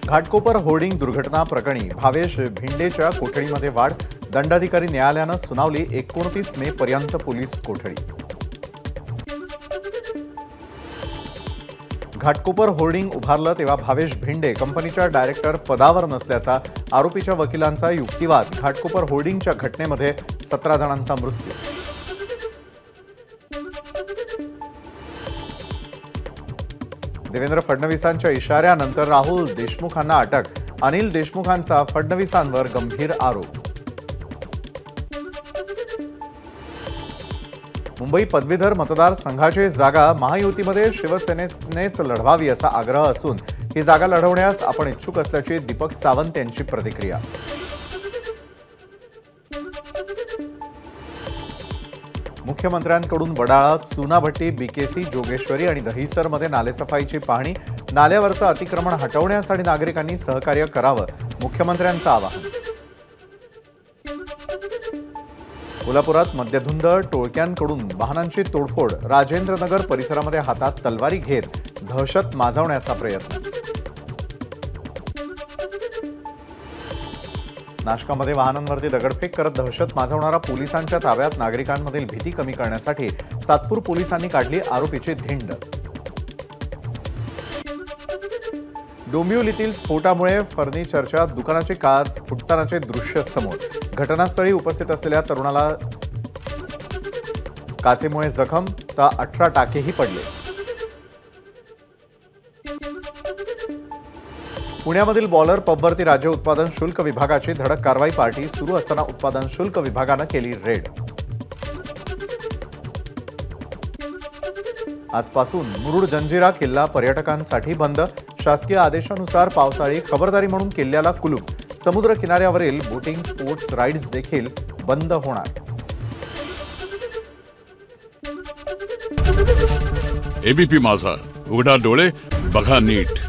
Ghatkopar hoarding दुर्घटना प्रकरणी भावेश भिंडेच्या कोठडीमध्ये वाढ, दंडाधिकारी न्यायालयानं सुनावली 29 मे पर्यंत पोलीस कोठडी। घाटकोपर होर्डिंग उभारलं तेव्हा भावेश भिंडे कंपनीच्या डायरेक्टर पदावर नसल्याचा आरोपीच्या वकिलांचा युक्तिवाद। घाटकोपर होर्डिंगच्या घटनेमध्ये 17 जणांचा मृत्यू। देवेंद्र फडणवीसांच्या इशाऱ्यानंतर राहुल देशमुखांना अटक, अनिल देशमुखांचा फडणवीसांवर गंभीर आरोप। मुंबई पदवीधर मतदारसंघाची जागा महायुतीमध्ये शिवसेनेनेच लढवावी असा आग्रह असून ही जागा लढवण्यास आपण इच्छुक असल्याची दीपक सावंत यांची प्रतिक्रिया। मुख्यमंत्र्यांकडून वडाळा, चुनाभट्टी, बीकेसी, जोगेश्वरी आणि दहिसरमध्ये नालेसफाईची पाहणी, नाल्यावरचं अतिक्रमण हटवण्यासाठी नागरिकांनी सहकार्य करावं, मुख्यमंत्र्यांचं आवाहन। कोल्हापुरात मद्यधुंद टोळक्यांकडून वाहनांची तोडफोड, राजेंद्रनगर परिसरामध्ये हातात तलवारी घेत दहशत माजवण्याचा प्रयत्न। नाशकामध्ये वाहनांवरती दगडफेक करत दहशत माजवणारा पोलिसांच्या ताब्यात, नागरिकांमधील भीती कमी करण्यासाठी सातपूर पोलिसांनी काढली आरोपीची धिंड। डोंबिवलीतील स्फोटामुळे फर्निचरच्या दुकानाचे काच फुटतानाचे दृश्य समोर, घटनास्थळी उपस्थित असलेल्या तरुणाला काचेमुळे जखम तर 18 टाकेही पडले। पुण्यामधील बॉलर पबवरती राज्य उत्पादन शुल्क विभागाची धडक कारवाई, पार्टी सुरू असताना उत्पादन शुल्क विभागानं केली रेड। आजपासून मुरुड जंजिरा किल्ला पर्यटकांसाठी बंद, शासकीय आदेशानुसार पावसाळी खबरदारी म्हणून किल्ल्याला कुलूप, समुद्र किनाऱ्यावरील बोटिंग, स्पोर्ट्स राईड्स देखील बंद होणार। एबीपी माझा, उघडा डोळे बघा नीट।